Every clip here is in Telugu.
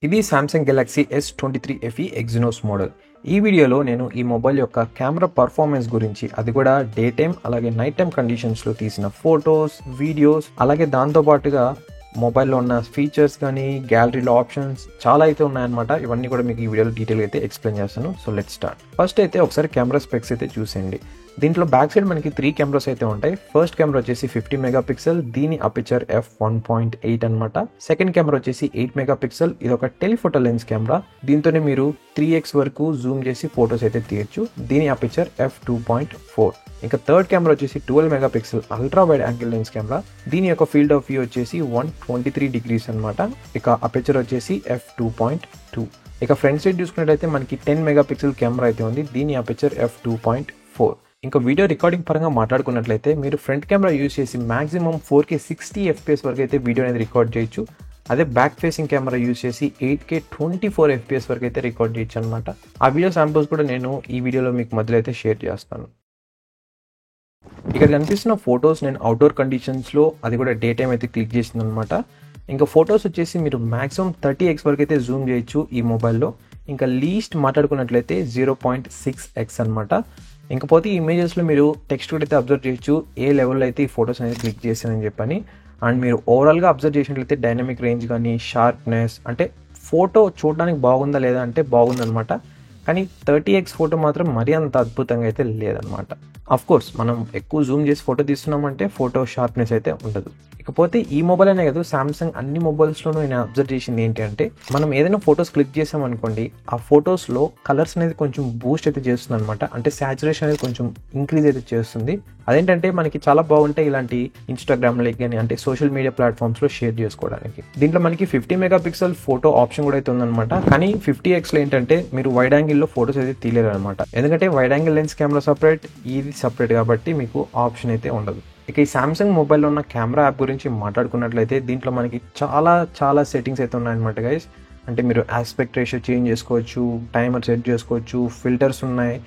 ఇది Samsung Galaxy S23 FE Exynos model. ఈ వీడియోలో నేను ఈ మొబైల్ యొక్క కెమెరా పర్ఫార్మెన్స్ గురించి, అది కూడా డే టైమ్ అలాగే నైట్ టైమ్ కండిషన్స్లో తీసిన ఫొటోస్, వీడియోస్, అలాగే దాంతో పాటుగా మొబైల్లో ఉన్న ఫీచర్స్ కానీ గ్యాలరీలో ఆప్షన్స్ చాలా అయితే ఉన్నాయన్నమాట. ఇవన్నీ కూడా మీకు ఈ వీడియోలో డీటెయిల్గా అయితే ఎక్స్ప్లెయిన్ చేస్తాను. So let's start. ఫస్ట్ అయితే ఒకసారి కెమెరా స్పెక్స్ అయితే చూసేయండి. దీంట్లో బ్యాక్ సైడ్ మనకి 3 కెమెరాస్ అయితే ఉంటాయి. ఫస్ట్ కెమెరా వచ్చేసి 50 మెగాపిక్సెల్, దీని అపర్చర్ f1.8 అనమాట. సెకండ్ కెమెరా వచ్చేసి 8 మెగాపిక్సెల్, ఇది ఒక టెలిఫోటో లెన్స్ కెమెరా. దీంతోనే మీరు 3x వరకు జూమ్ చేసి ఫొటోస్ అయితే తీయచ్చు. దీని అపర్చర్ f2.4. ఇంకా థర్డ్ కెమెరా వచ్చేసి 12 megapixel ultra wide angle lens camera. దీని యొక్క ఫీల్డ్ ఆఫ్ వ్యూ వచ్చేసి 123 డిగ్రీస్ అనమాట. ఇక అపర్చర్ వచ్చేసి f2.2. ఇక ఫ్రంట్ సైడ్ చూసుకున్నట్లయితే మనకి 10 మెగాపిక్సెల్ కెమెరా అయితే ఉంది. దీని అపర్చర్ f2.4. ఇంకా వీడియో రికార్డింగ్ పరంగా మాట్లాడుకున్నట్లయితే మీరు ఫ్రంట్ కెమెరా యూజ్ చేసి మాక్సిమం 4K 60 FPS వరకు అయితే వీడియో అనేది రికార్డ్ చేయొచ్చు. అదే బ్యాక్ ఫేసింగ్ కెమెరా యూజ్ చేసి 8K 24 FPS వరకు అయితే రికార్డ్ చేయొచ్చు అనమాట. ఆ వీడియో శాంపుల్స్ కూడా నేను ఈ వీడియోలో మీకు మధ్యలో అయితే షేర్ చేస్తాను. ఇక్కడ కనిపిస్తున్న ఫొటోస్ నేను అవుట్డోర్ కండిషన్స్లో, అది కూడా డే టైమ్ అయితే క్లిక్ చేసింది అనమాట. ఇంకా ఫొటోస్ వచ్చేసి మీరు మాక్సిమం 30x వరకు అయితే జూమ్ చేయొచ్చు ఈ మొబైల్లో. ఇంకా లీస్ట్ మాట్లాడుకున్నట్లయితే 0.6x అనమాట. ఇంకపోతే ఈ ఇమేజెస్లో మీరు టెక్స్ట్ కూడా అయితే అబ్జర్వ్ చేయొచ్చు, ఏ లెవెల్లో అయితే ఈ ఫొటోస్ అనేది క్లిక్ చేశానని చెప్పని. అండ్ మీరు ఓవరాల్గా అబ్జర్వ్ చేసినట్లయితే డైనమిక్ రేంజ్ కానీ షార్ప్నెస్, అంటే ఫోటో చూడడానికి బాగుందా లేదా అంటే బాగుందనమాట. కానీ 30x ఫోటో మాత్రం మరీ అంత అద్భుతంగా అయితే లేదనమాట. అఫ్ కోర్స్ మనం ఎక్కువ జూమ్ చేసి ఫోటో తీస్తున్నామంటే ఫోటో షార్ప్నెస్ అయితే ఉండదు. ఇకపోతే ఈ మొబైల్ అనే కాదు, సామ్సంగ్ అన్ని మొబైల్స్లోనూ నేను అబ్జర్వ్ చేసింది ఏంటి అంటే, మనం ఏదైనా ఫొటోస్ క్లిక్ చేసామనుకోండి, ఆ ఫొటోస్లో కలర్స్ అనేది కొంచెం బూస్ట్ అయితే చేస్తుంది అనమాట. అంటే సాచురేషన్ అనేది కొంచెం ఇంక్రీజ్ అయితే చేస్తుంది. అదేంటంటే మనకి చాలా బాగుంటాయి ఇలాంటి ఇన్స్టాగ్రామ్ లైక్ కానీ, అంటే సోషల్ మీడియా ప్లాట్ఫామ్స్లో షేర్ చేసుకోవడానికి. దీంట్లో మనకి 50 మెగాపిక్సెల్ ఫోటో ఆప్షన్ కూడా అయితే ఉందన్నమాట. కానీ 50xలో ఏంటంటే మీరు వైడ్ యాంగిల్లో ఫొటోస్ అయితే తీయలేరు అనమాట. ఎందుకంటే wide angle lens camera separate, ఇది సపరేట్ కాబట్టి మీకు ఆప్షన్ అయితే ఉండదు. ఇక ఈ సామ్సంగ్ మొబైల్లో ఉన్న కెమెరా యాప్ గురించి మాట్లాడుకున్నట్లయితే దీంట్లో మనకి చాలా సెట్టింగ్స్ అయితే ఉన్నాయన్నమాట గైస్. అంటే మీరు ఆస్పెక్ట్ రేషియో చేంజ్ చేసుకోవచ్చు, టైమర్ సెట్ చేసుకోవచ్చు, ఫిల్టర్స్ ఉన్నాయి,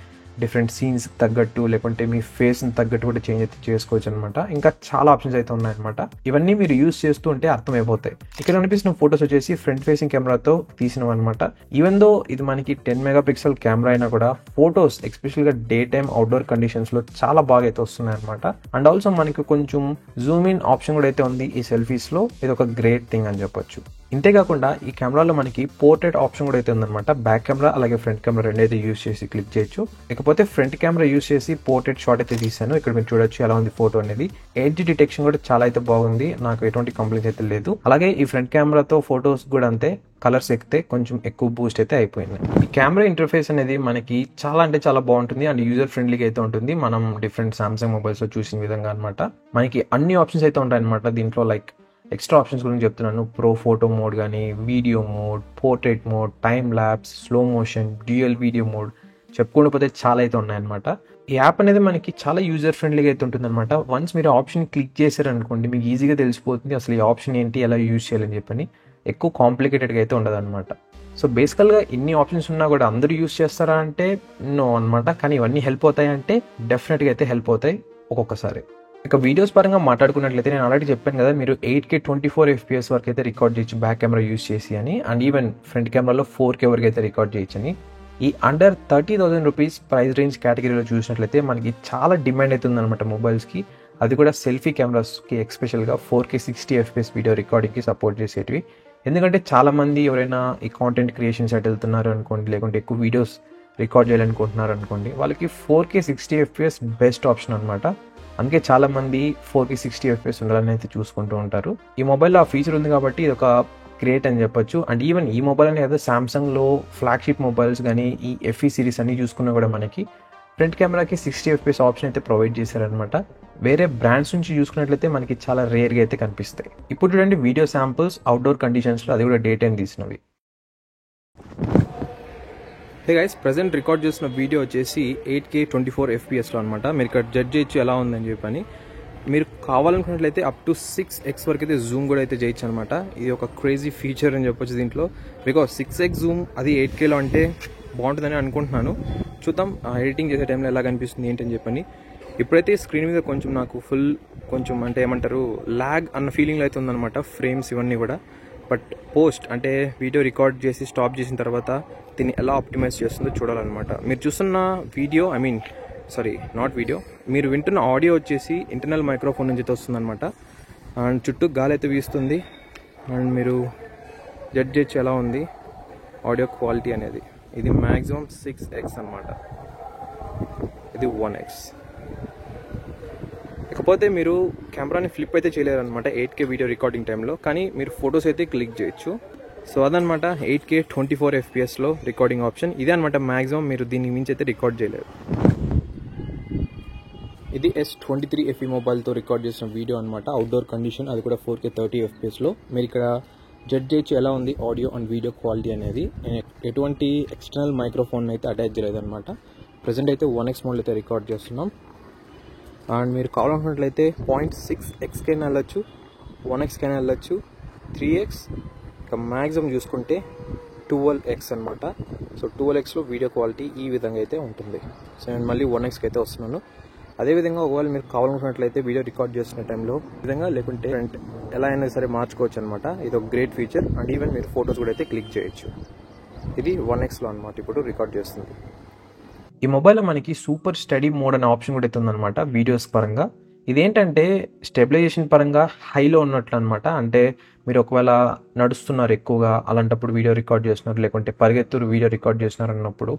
డిఫరెంట్ సీన్స్ తగ్గట్టు లేకుంటే మీ ఫేస్ని తగ్గట్టు కూడా చేంజ్ అయితే చేసుకోవచ్చు అనమాట. ఇంకా చాలా ఆప్షన్స్ అయితే ఉన్నాయన్నమాట. ఇవన్నీ మీరు యూజ్ చేస్తూ ఉంటే అర్థమైపోతాయి. ఇక్కడ కనిపిస్తున్న ఫొటోస్ వచ్చేసి ఫ్రంట్ ఫేసింగ్ కెమెరాతో తీసినవి అనమాట. ఈవెన్ దో ఇది మనకి 10 మెగాపిక్సెల్ కెమెరా అయినా కూడా ఫొటోస్ ఎస్పెషల్గా డే టైమ్ అవుట్డోర్ కండిషన్స్లో చాలా బాగా అయితే వస్తున్నాయి అనమాట. అండ్ ఆల్సో మనకి కొంచెం జూమ్ ఇన్ ఆప్షన్ కూడా అయితే ఉంది ఈ సెల్ఫీస్లో. ఇది ఒక గ్రేట్ థింగ్ అని చెప్పొచ్చు. ఇంతేకాకుండా ఈ కెమెరాలో మనకి పోర్ట్రేట్ ఆప్షన్ కూడా అయితే ఉందన్నమాట. బ్యాక్ కెమెరా అలాగే ఫ్రంట్ కెమెరా రెండు అయితే యూజ్ చేసి క్లిక్ చేయొచ్చు. ఇకపోతే ఫ్రంట్ కెమెరా యూజ్ చేసి పోర్ట్రేట్ షాట్ అయితే తీసాను. ఇక్కడ మీరు చూడొచ్చు ఎలా ఉంది ఫోటో అనేది. ఎడ్జ్ డిటెక్షన్ కూడా చాలా అయితే బాగుంది, నాకు ఎటువంటి కంప్లైంట్ అయితే లేదు. అలాగే ఈ ఫ్రంట్ కెమెరాతో ఫొటోస్ కూడా అంతే, కలర్స్ ఎక్కితే కొంచెం ఎక్కువ బూస్ట్ అయితే అయిపోయింది. ఈ కెమెరా ఇంటర్ఫేస్ అనేది మనకి చాలా బాగుంటుంది అండ్ యూజర్ ఫ్రెండ్లీగా అయితే ఉంటుంది. మనం డిఫరెంట్ సామ్సంగ్ మొబైల్స్లో చూసిన విధంగా అనమాట. మనకి అన్ని ఆప్షన్స్ అయితే ఉంటాయి అనమాట దీంట్లో. లైక్ ఎక్స్ట్రా ఆప్షన్స్ గురించి చెప్తున్నాను. ప్రో ఫోటో మోడ్ కానీ, video mode, portrait mode, time lapse, slow motion, dual video mode, చెప్పుకుంటూ పోతే చాలా అయితే ఉన్నాయన్నమాట. ఈ యాప్ అనేది మనకి చాలా యూజర్ ఫ్రెండ్లీగా అయితే ఉంటుంది అనమాట. వన్స్ మీరు ఆప్షన్ క్లిక్ చేశారనుకోండి, మీకు ఈజీగా తెలిసిపోతుంది అసలు ఈ ఆప్షన్ ఏంటి, ఎలా యూజ్ చేయాలని చెప్పని. ఎక్కువ కాంప్లికేటెడ్గా అయితే ఉండదు అనమాట. సో బేసికల్గా ఇన్ని ఆప్షన్స్ ఉన్నా కూడా అందరూ యూజ్ చేస్తారా అంటే నో అనమాట. కానీ ఇవన్నీ హెల్ప్ అవుతాయి అంటే డెఫినెట్గా అయితే హెల్ప్ అవుతాయి ఒక్కొక్కసారి. ఇక వీడియోస్ పరంగా మాట్లాడుకున్నట్లయితే నేను ఆల్రెడీ చెప్పాను కదా, మీరు 8K 24 FPS వరకు అయితే రికార్డ్ చేయొచ్చు బ్యాక్ కెమెరా యూజ్ చేసి అని. అండ్ ఈవెన్ ఫ్రంట్ కెమెరాలో 4K వరకు అయితే రికార్డ్ చేయొచ్చు అని. ఈ అండర్ 30,000 రూపీస్ ప్రైస్ రేంజ్ కేటగిరీలో చూసినట్లయితే మనకి చాలా డిమాండ్ అవుతుంది అనమాట మొబైల్స్కి. అది కూడా సెల్ఫీ కెమెరాస్కి, ఎస్పెషల్గా 4K 60 FPS వీడియో రికార్డింగ్కి సపోర్ట్ చేసేటివి. ఎందుకంటే చాలామంది ఎవరైనా ఈ కాంటెంట్ క్రియేషన్ సైట్ వెళ్తున్నారు అనుకోండి, లేకుంటే ఎక్కువ వీడియోస్ రికార్డ్ చేయాలనుకుంటున్నారు అనుకోండి, వాళ్ళకి 4K 60 FPS బెస్ట్ ఆప్షన్ అనమాట. అందుకే చాలామంది 4K 60 FPS ఉండాలని అయితే చూసుకుంటూ ఉంటారు. ఈ మొబైల్లో ఆ ఫీచర్ ఉంది కాబట్టి ఇది ఒక గ్రేట్ అని చెప్పొచ్చు. అండ్ ఈవెన్ ఈ మొబైల్ అనే కదా, సామ్సంగ్లో ఫ్లాగ్షిప్ మొబైల్స్ కానీ ఈ FE సిరీస్ అన్ని చూసుకున్నా కూడా మనకి ఫ్రంట్ కెమెరాకి 60 FPS ఆప్షన్ అయితే ప్రొవైడ్ చేశారనమాట. వేరే బ్రాండ్స్ నుంచి చూసుకున్నట్లయితే మనకి చాలా రేర్గా అయితే కనిపిస్తాయి. ఇప్పుడు చూడండి వీడియో శాంపుల్స్ అవుట్డోర్ కండిషన్స్లో, అది కూడా డే టైం తీసినవి. హే గైస్, ప్రజెంట్ రికార్డ్ చేసిన వీడియో వచ్చేసి 8K 24 FPSలో అనమాట. మీరు ఇక్కడ జడ్జ్ చేయొచ్చు ఎలా ఉందని చెప్పని. మీరు కావాలనుకున్నట్లయితే అప్ టు 6x వరకు అయితే జూమ్ కూడా అయితే చేయొచ్చు అనమాట. ఇది ఒక క్రేజీ ఫీచర్ అని చెప్పొచ్చు దీంట్లో. బికాజ్ 6x జూమ్ అది 8Kలో అంటే బాగుంటుందని అనుకుంటున్నాను. చూద్దాం ఎడిటింగ్ చేసే టైంలో ఎలా కనిపిస్తుంది ఏంటని చెప్పని. ఇప్పుడైతే స్క్రీన్ మీద కొంచెం నాకు కొంచెం అంటే ఏమంటారు, ల్యాగ్ అన్న ఫీలింగ్లో అయితే ఉందన్నమాట ఫ్రేమ్స్ ఇవన్నీ కూడా. బట్ పోస్ట్ అంటే వీడియో రికార్డ్ చేసి స్టాప్ చేసిన తర్వాత దీన్ని ఎలా ఆప్టిమైజ్ చేస్తుందో చూడాలన్నమాట. మీరు చూస్తున్న వీడియో నాట్ వీడియో, మీరు వింటున్న ఆడియో వచ్చేసి ఇంటర్నల్ మైక్రోఫోన్ నుంచి వస్తుందన్నమాట. అండ్ చుట్టూ గాలి అయితే వీస్తుంది. అండ్ మీరు జడ్జ్ చేయొచ్చు ఎలా ఉంది ఆడియో క్వాలిటీ అనేది. ఇది మ్యాక్సిమం 6x అనమాట, ఇది 1x. ఇకపోతే మీరు కెమెరాని ఫ్లిప్ అయితే చేయలేరు అనమాట 8K వీడియో రికార్డింగ్ టైంలో, కానీ మీరు ఫొటోస్ అయితే క్లిక్ చేయొచ్చు. సో అదనమాట 8K 24 FPSలో రికార్డింగ్ ఆప్షన్. ఇదే అనమాట మ్యాక్సిమం, మీరు దీన్ని మించి అయితే రికార్డ్ చేయలేరు. ఇది S23 FE మొబైల్తో రికార్డ్ చేసిన వీడియో అనమాట, అవుట్డోర్ కండిషన్, అది కూడా 4K 30 FPSలో. మీరు ఇక్కడ జడ్జ్ చేయొచ్చు ఎలా ఉంది ఆడియో అండ్ వీడియో క్వాలిటీ అనేది. ఎటువంటి ఎక్స్టర్నల్ మైక్రోఫోన్ అయితే అటాచ్ చేయలేదన్నమాట. ప్రజెంట్ అయితే 1x మోడ్లో అయితే రికార్డ్ చేస్తున్నాం. అండ్ మీరు కావాలనుకున్నట్లయితే 0.6x కైనా వెళ్ళచ్చు, 1x కైనా వెళ్ళచ్చు, 3x, ఇక మ్యాక్సిమం చూసుకుంటే 12x అనమాట. సో 12xలో వీడియో క్వాలిటీ ఈ విధంగా అయితే ఉంటుంది. సో నేను మళ్ళీ 1xకి అయితే వస్తున్నాను. అదేవిధంగా ఒకవేళ మీరు కావాలనుకున్నట్లయితే వీడియో రికార్డ్ చేస్తున్న టైంలో విధంగా లేకుంటే ఎలా అయినా సరే మార్చుకోవచ్చు అనమాట. ఇది ఒక గ్రేట్ ఫీచర్. అండ్ ఈవెన్ మీరు ఫొటోస్ కూడా అయితే క్లిక్ చేయొచ్చు. ఇది 1xలో అనమాట ఇప్పుడు రికార్డ్ చేస్తుంది. ఈ మొబైల్లో మనకి సూపర్ స్టడీ మోడ్ అనే ఆప్షన్ కూడా అయితే ఉందన్నమాట వీడియోస్ పరంగా. ఇదేంటంటే స్టెబిలైజేషన్ పరంగా హైలో ఉన్నట్లు అనమాట. అంటే మీరు ఒకవేళ నడుస్తున్నారు ఎక్కువగా, అలాంటప్పుడు వీడియో రికార్డ్ చేస్తున్నారు, లేకుంటే పరిగెత్తురు వీడియో రికార్డ్ చేస్తున్నారు అన్నప్పుడు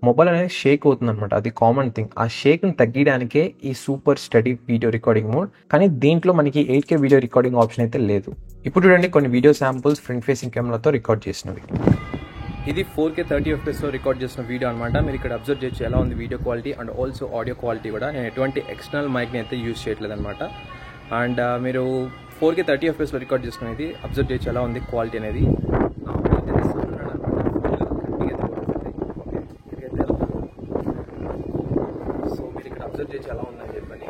మొబైల్ అనేది షేక్ అవుతుంది అనమాట. అది కామన్ థింగ్. ఆ షేక్ని తగ్గించడానికే ఈ super study video recording mode. కానీ దీంట్లో మనకి 8K వీడియో రికార్డింగ్ ఆప్షన్ అయితే లేదు. ఇప్పుడు చూడండి కొన్ని వీడియో శాంపుల్స్ ఫ్రంట్ ఫేసింగ్ కెమెరాతో రికార్డ్ చేసినవి. ఇది 4K 30 FPSలో రికార్డ్ చేసిన వీడియో అనమాట. మీరు ఇక్కడ అబ్జర్వ్ చేయొచ్చు ఎలా ఉంది video quality and also audio quality కూడా. నేను ఎటువంటి ఎక్స్టర్నల్ మైక్ని అయితే యూజ్ చేయట్లేదు అనమాట. అండ్ మీరు 4K 30 FPSలో రికార్డ్ చేసుకునేది అబ్జర్వ్ చేయొచ్చు ఎలా ఉంది క్వాలిటీ అనేది. సో మీరు ఇక్కడ అబ్జర్వ్ చేయొచ్చు ఎలా ఉందని చెప్పని.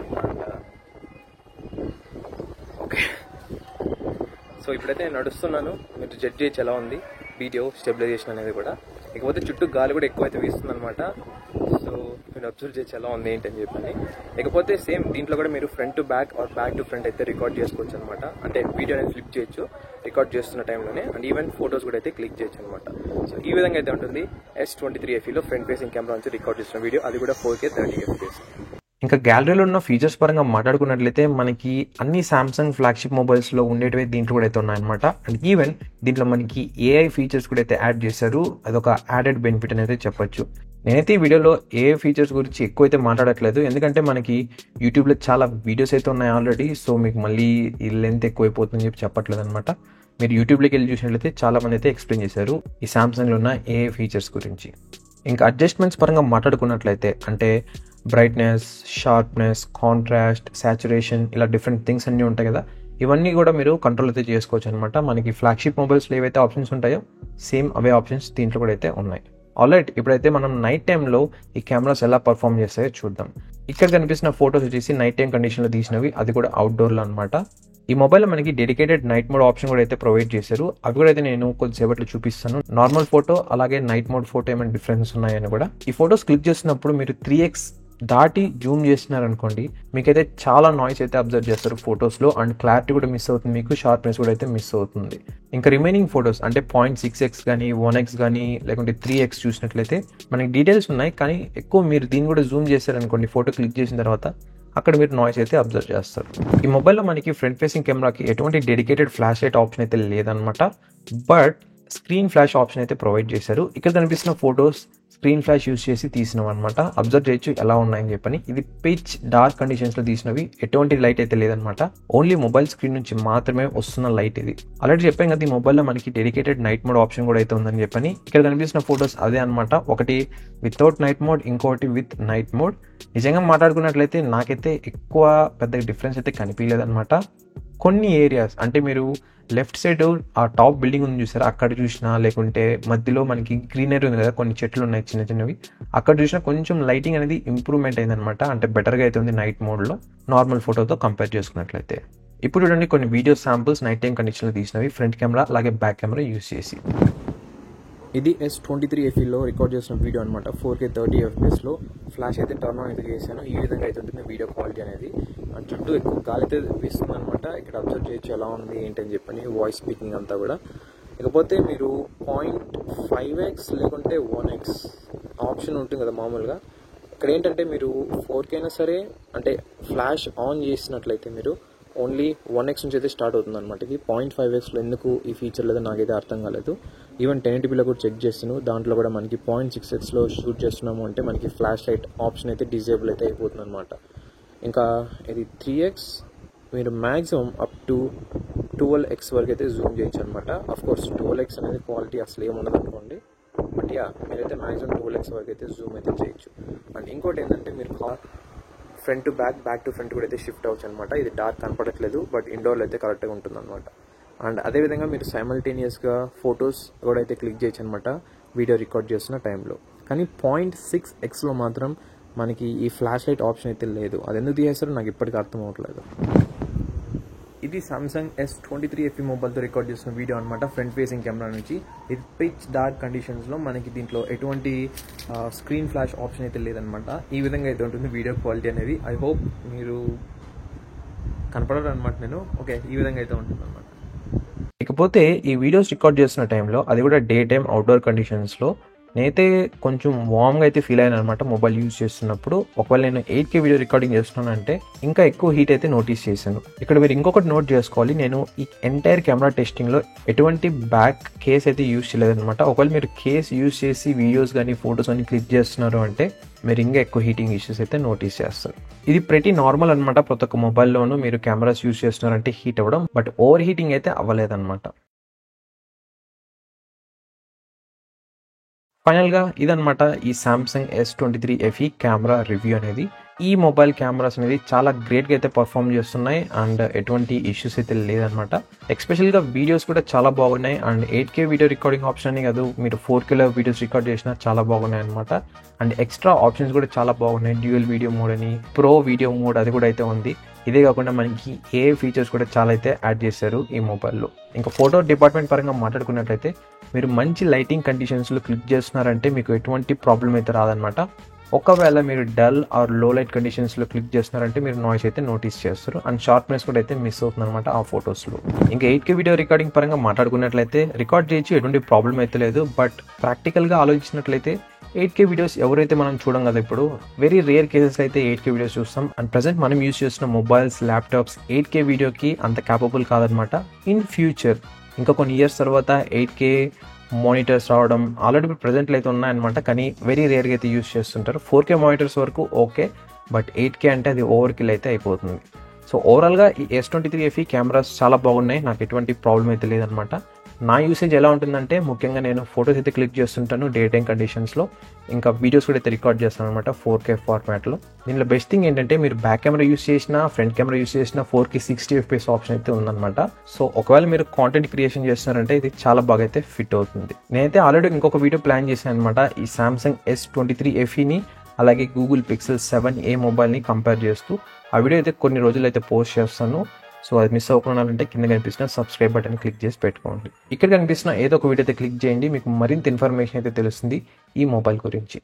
ఓకే, సో ఇప్పుడైతే నేను నడుస్తున్నాను, మీరు జడ్జ్ చేయొచ్చు ఎలా ఉంది వీడియో స్టెబిలైజేషన్ అనేది కూడా. ఇకపోతే చుట్టూ గాలి కూడా ఎక్కువైతే వీస్తుంది అనమాట. సో మీరు అబ్జర్వ్ చేయొచ్చు ఎలా ఉంది ఏంటని చెప్పని. ఇకపోతే సేమ్ దీంట్లో కూడా మీరు front to back or back to front అయితే రికార్డ్ చేసుకోవచ్చు అనమాట. అంటే వీడియో అనేది ఫ్లిప్ చేయొచ్చు రికార్డ్ చేస్తున్న టైంలోనే. అండ్ ఈవెన్ ఫొటోస్ కూడా అయితే క్లిక్ చేయొచ్చు అనమాట. సో ఈ విధంగా అయితే ఉంటుంది S23 FEలో ఫ్రంట్ ఫేసింగ్ కెమెరా నుంచి రికార్డ్ చేసిన వీడియో, అది కూడా 4K 30 FPS. ఇంకా గ్యాలరీలో ఉన్న ఫీచర్స్ పరంగా మాట్లాడుకున్నట్లయితే మనకి అన్ని సామ్సంగ్ ఫ్లాగ్షిప్ మొబైల్స్లో ఉండేటివి దీంట్లో కూడా అయితే ఉన్నాయన్నమాట. అండ్ ఈవెన్ దీంట్లో మనకి AI ఫీచర్స్ కూడా అయితే యాడ్ చేశారు. అదొక యాడెడ్ బెనిఫిట్ అనేది చెప్పొచ్చు. నేనైతే ఈ వీడియోలో AI ఫీచర్స్ గురించి ఎక్కువైతే మాట్లాడట్లేదు, ఎందుకంటే మనకి యూట్యూబ్లో చాలా వీడియోస్ అయితే ఉన్నాయి ఆల్రెడీ. సో మీకు మళ్ళీ ఈ లెంత్ ఎక్కువైపోతుందని చెప్పట్లేదు అనమాట. మీరు యూట్యూబ్లోకి వెళ్ళి చూసినట్లయితే చాలా మంది అయితే ఎక్స్ప్లెయిన్ చేశారు ఈ సామ్సంగ్లో ఉన్న AI ఫీచర్స్ గురించి. ఇంకా అడ్జస్ట్మెంట్స్ పరంగా మాట్లాడుకున్నట్లయితే అంటే బ్రైట్నెస్, షార్ప్నెస్, కాంట్రాస్ట్, సాచురేషన్, ఇలా డిఫరెంట్ థింగ్స్ అన్నీ ఉంటాయి కదా. ఇవన్నీ కూడా మీరు కంట్రోల్ అయితే చేసుకోవచ్చు అనమాట. మనకి ఫ్లాగ్షిప్ మొబైల్స్లో ఏవైతే ఆప్షన్స్ ఉంటాయో సేమ్ అవే ఆప్షన్స్ దీంట్లో కూడా అయితే ఉన్నాయి. ఆల్రైట్, ఇప్పుడైతే మనం నైట్ టైంలో ఈ కెమెరాస్ ఎలా పర్ఫామ్ చేస్తాయో చూద్దాం. ఇక్కడ కనిపిస్తున్న ఫొటోస్ వచ్చేసి నైట్ టైం కండిషన్లో తీసినవి, అది కూడా అవుట్డోర్లో అనమాట. ఈ మొబైల్లో మనకి డెడికేటెడ్ నైట్ మోడ్ ఆప్షన్ కూడా అయితే ప్రొవైడ్ చేశారు. అవి కూడా అయితే నేను కొద్దిసేపట్లో చూపిస్తాను. నార్మల్ ఫోటో అలాగే నైట్ మోడ్ ఫోటో ఏమైనా డిఫరెన్స్ ఉన్నాయని కూడా. ఈ ఫొటోస్ క్లిక్ చేసినప్పుడు మీరు 3x దాటి జూమ్ చేసినారనుకోండి, మీకైతే చాలా నాయిస్ అయితే అబ్జర్వ్ చేస్తారు ఫొటోస్లో. అండ్ క్లారిటీ కూడా మిస్ అవుతుంది, మీకు షార్ప్నెస్ కూడా అయితే మిస్ అవుతుంది. ఇంకా రిమైనింగ్ ఫొటోస్ అంటే 0.6x కానీ 1x కానీ లేకుంటే 3x చూసినట్లయితే మనకి డీటెయిల్స్ ఉన్నాయి. కానీ ఎక్కువ మీరు దీన్ని కూడా జూమ్ చేశారనుకోండి, ఫోటో క్లిక్ చేసిన తర్వాత అక్కడ మీరు నాయిస్ అయితే అబ్జర్వ్ చేస్తారు. ఈ మొబైల్లో మనకి ఫ్రంట్ ఫేసింగ్ కెమెరాకి ఎటువంటి డెడికేటెడ్ ఫ్లాష్ లైట్ ఆప్షన్ అయితే లేదనమాట. బట్ స్క్రీన్ ఫ్లాష్ ఆప్షన్ అయితే ప్రొవైడ్ చేశారు. ఇక్కడ కనిపిస్తున్న ఫొటోస్ స్క్రీన్ ఫ్లాష్ యూస్ చేసి తీసినవి అనమాట. అబ్జర్వ్ చేయొచ్చు ఎలా ఉన్నాయని చెప్పని. ఇది పిచ్ డార్క్ కండిషన్స్లో తీసినవి, ఎటువంటి లైట్ అయితే లేదనమాట. ఓన్లీ మొబైల్ స్క్రీన్ నుంచి మాత్రమే వస్తున్న లైట్ ఇది. ఆల్రెడీ చెప్పాం కదా ఈ మొబైల్లో మనకి డెడికేటెడ్ నైట్ మోడ్ ఆప్షన్ కూడా అయితే ఉందని చెప్పని. ఇక్కడ కనిపిస్తున్న ఫొటోస్ అదే అనమాట. ఒకటి వితౌట్ నైట్ మోడ్, ఇంకోటి విత్ నైట్ మోడ్. నిజంగా మాట్లాడుకున్నట్లయితే నాకైతే ఎక్కువ పెద్ద డిఫరెన్స్ అయితే కనిపించలేదన్నమాట. కొన్ని ఏరియాస్ అంటే మీరు లెఫ్ట్ సైడ్ ఆ టాప్ బిల్డింగ్ ఉంది చూసారా, అక్కడ చూసినా లేకుంటే మధ్యలో మనకి గ్రీనరీ ఉంది కదా, కొన్ని చెట్లు ఉన్నాయి చిన్న చిన్నవి, అక్కడ చూసినా కొంచెం లైటింగ్ అనేది ఇంప్రూవ్మెంట్ అయిందనమాట. అంటే బెటర్గా అయితే ఉంది నైట్ మోడ్లో నార్మల్ ఫోటోతో కంపేర్ చేసుకున్నట్లయితే. ఇప్పుడు చూడండి కొన్ని వీడియో శాంపుల్స్ నైట్ టైం కండిషన్లో తీసినవి, ఫ్రంట్ కెమెరా అలాగే బ్యాక్ కెమెరా యూస్ చేసి. ఇది S23 FEలో రికార్డ్ చేసిన వీడియో అనమాట. 4K 30 FPSలో ఫ్లాష్ అయితే టర్న్ ఆన్ అయితే చేశాను. ఈ విధంగా అయితే ఉంటుంది వీడియో క్వాలిటీ అనేది. చుట్టూ ఎక్కువ గాలి అయితే వీస్తుంది అనమాట. ఇక్కడ అబ్జర్వ్ చేయొచ్చు ఎలా ఉంది ఏంటని చెప్పని, వాయిస్ స్పీకింగ్ అంతా కూడా. ఇకపోతే మీరు 0.5x లేకుంటే 1x ఆప్షన్ ఉంటుంది కదా మామూలుగా. ఇక్కడ ఏంటంటే మీరు 4K అయినా సరే అంటే ఫ్లాష్ ఆన్ చేసినట్లయితే మీరు ఓన్లీ 1x నుంచి అయితే స్టార్ట్ అవుతుంది అనమాట. ఇది 0.5xలో ఎందుకు ఈ ఫీచర్ లేదో నాకైతే అర్థం కాలేదు. ఈవెన్ 1080pలో కూడా చెక్ చేస్తాను, దాంట్లో కూడా మనకి 0.6xలో షూట్ చేస్తున్నాము అంటే మనకి ఫ్లాష్ లైట్ ఆప్షన్ అయితే డిజేబుల్ అయితే అయిపోతుంది అనమాట. ఇంకా ఇది 3x మీరు మ్యాక్సిమం అప్ టు 12x వరకు అయితే జూమ్ చేయొచ్చు అనమాట. అఫ్కోర్స్ 12x అనేది క్వాలిటీ అసలు ఏముండదు అనుకోండి, బట్ మీరైతే మ్యాక్సిమం 12x వరకు అయితే జూమ్ అయితే చేయొచ్చు. అండ్ ఇంకోటి ఏంటంటే మీరు front to back, back to front కూడా అయితే షిఫ్ట్ అవ్వచ్చు అనమాట. ఇది డార్క్ కనపడట్లేదు, బట్ ఇండోర్లో అయితే కరెక్ట్గా ఉంటుంది అనమాట. అండ్ అదేవిధంగా మీరు సైమల్టేనియస్గా ఫొటోస్ కూడా అయితే క్లిక్ చేయొచ్చు అనమాట వీడియో రికార్డ్ చేస్తున్న టైంలో. కానీ 0.6xలో మాత్రం మనకి ఈ ఫ్లాష్ లైట్ ఆప్షన్ అయితే లేదు. అది ఎందుకు తీసేస్తారో నాకు ఇప్పటికీ అర్థం అవ్వట్లేదు. ఇది సామ్సంగ్ S23 మొబైల్తో రికార్డ్ చేసిన వీడియో అనమాట, ఫ్రంట్ ఫేసింగ్ కెమెరా నుంచి. ఇది పిచ్ డార్క్ కండిషన్స్లో మనకి దీంట్లో ఎటువంటి స్క్రీన్ ఫ్లాష్ ఆప్షన్ అయితే లేదనమాట. ఈ విధంగా అయితే ఉంటుంది వీడియో క్వాలిటీ అనేది. ఐ హోప్ మీరు కనపడరు అనమాట నేను. ఓకే, ఈ విధంగా అయితే ఉంటుంది అనమాట. ఇకపోతే ఈ వీడియోస్ రికార్డ్ చేస్తున్న టైంలో, అది కూడా డే టైమ్ అవుట్డోర్ కండిషన్స్లో, నేనైతే కొంచెం వామ్గా అయితే ఫీల్ అయ్యాను అనమాట మొబైల్ యూజ్ చేస్తున్నప్పుడు. ఒకవేళ నేను 8K వీడియో రికార్డింగ్ చేస్తున్నానంటే ఇంకా ఎక్కువ హీట్ అయితే నోటీస్ చేశాను. ఇక్కడ మీరు ఇంకొకటి నోట్ చేసుకోవాలి, నేను ఈ ఎంటైర్ కెమెరా టెస్టింగ్లో ఎటువంటి బ్యాక్ కేస్ అయితే యూజ్ చేయలేదన్నమాట. ఒకవేళ మీరు కేస్ యూజ్ చేసి వీడియోస్ కానీ ఫొటోస్ కానీ క్లిక్ చేస్తున్నారు అంటే మీరు ఇంకా ఎక్కువ హీటింగ్ ఇష్యూస్ అయితే నోటీస్ చేస్తారు. ఇది ప్రతి నార్మల్ అనమాట, ప్రతి ఒక్క మొబైల్లోనూ మీరు కెమెరాస్ యూజ్ చేస్తున్నారంటే హీట్ అవ్వడం, బట్ ఓవర్ హీటింగ్ అయితే అవ్వలేదన్నమాట. ఫైనల్గా ఇదనమాట ఈ Samsung S23 FE camera review అనేది. ఈ మొబైల్ కెమెరాస్ అనేది చాలా గ్రేట్గా అయితే పర్ఫామ్ చేస్తున్నాయి అండ్ ఎటువంటి ఇష్యూస్ అయితే లేదనమాట. ఎస్పెషల్గా వీడియోస్ కూడా చాలా బాగున్నాయి. And 8K video recording option అని కాదు, మీరు 4Kలో వీడియోస్ రికార్డ్ చేసినా చాలా బాగున్నాయి అనమాట. అండ్ ఎక్స్ట్రా ఆప్షన్స్ కూడా చాలా బాగున్నాయి. డ్యూయల్ వీడియో మోడ్ అని, ప్రో వీడియో మోడ్ అది కూడా అయితే ఉంది. ఇదే కాకుండా మనకి ఏ ఫీచర్స్ కూడా చాలా అయితే యాడ్ చేశారు ఈ మొబైల్లో. ఇంకా ఫోటో డిపార్ట్మెంట్ పరంగా మాట్లాడుకున్నట్లయితే మీరు మంచి లైటింగ్ కండిషన్స్లో క్లిక్ చేస్తున్నారంటే మీకు ఎటువంటి ప్రాబ్లం అయితే రాదనమాట. ఒకవేళ మీరు డల్ ఆర్ లో లైట్ కండిషన్స్లో క్లిక్ చేస్తున్నారంటే మీరు నాయిస్ అయితే నోటీస్ చేస్తారు అండ్ షార్ప్నెస్ కూడా అయితే మిస్ అవుతుంది అనమాట ఆ ఫొటోస్లో. ఇంకా 8K వీడియో రికార్డింగ్ పరంగా మాట్లాడుకున్నట్లయితే రికార్డ్ చేయొచ్చు, ఎటువంటి ప్రాబ్లం అయితే లేదు. బట్ ప్రాక్టికల్గా ఆలోచించినట్లయితే 8K వీడియోస్ ఎవరైతే మనం చూడం కదా, ఇప్పుడు వెరీ రేర్ కేసెస్ అయితే 8K వీడియోస్ చూస్తాం. అండ్ ప్రజెంట్ మనం యూజ్ చేస్తున్న మొబైల్స్, ల్యాప్టాప్స్ 8K వీడియోకి అంత క్యాపబుల్ కాదనమాట. ఇన్ ఫ్యూచర్ ఇంకా కొన్ని ఇయర్స్ తర్వాత 8K మానిటర్స్ రావడం ఆల్రెడీ ఇప్పుడు ప్రజెంట్లో అయితే ఉన్నాయన్నమాట, కానీ వెరీ రేర్గా అయితే యూజ్ చేస్తుంటారు. 4K మానిటర్స్ వరకు ఓకే, బట్ 8K అంటే అది ఓవర్ కిల్ అయితే అయిపోతుంది. సో ఓవరాల్గా ఈ S23 FE కెమెరాస్ చాలా బాగున్నాయి, నాకు ఎటువంటి ప్రాబ్లం అయితే లేదనమాట. నా యూసేజ్ ఎలా ఉంటుందంటే ముఖ్యంగా నేను ఫొటోస్ అయితే క్లిక్ చేస్తుంటాను డే టైం కండిషన్స్లో, ఇంకా వీడియోస్ కూడా అయితే రికార్డ్ చేస్తాను అనమాట 4K ఫార్మాట్లో. దీనిలో బెస్ట్ థింగ్ ఏంటంటే మీరు బ్యాక్ కెమెరా యూస్ చేసినా, ఫ్రంట్ కెమెరా యూస్ చేసినా 4K 60 FPS ఆప్షన్ అయితే ఉందన్నమాట. సో ఒకవేళ మీరు కాంటెంట్ క్రియేషన్ చేస్తున్నారంటే ఇది చాలా బాగా అయితే ఫిట్ అవుతుంది. నేనైతే ఆల్రెడీ ఇంకొక వీడియో ప్లాన్ చేశాను అనమాట, ఈ సామ్సంగ్ S23 FEని అలాగే గూగుల్ పిక్సెల్ 7a మొబైల్ని కంపేర్ చేస్తూ. ఆ వీడియో అయితే కొన్ని రోజులు అయితే పోస్ట్ చేస్తాను. సో అది మిస్ అవ్వకుండా అంటే కింద కనిపిస్తున్న సబ్స్క్రైబ్ బటన్ క్లిక్ చేసి పెట్టుకోండి. ఇక్కడ కనిపిస్తున్న ఏదో ఒక వీడియో అయితే క్లిక్ చేయండి, మీకు మరింత ఇన్ఫర్మేషన్ అయితే తెలుస్తుంది ఈ మొబైల్ గురించి.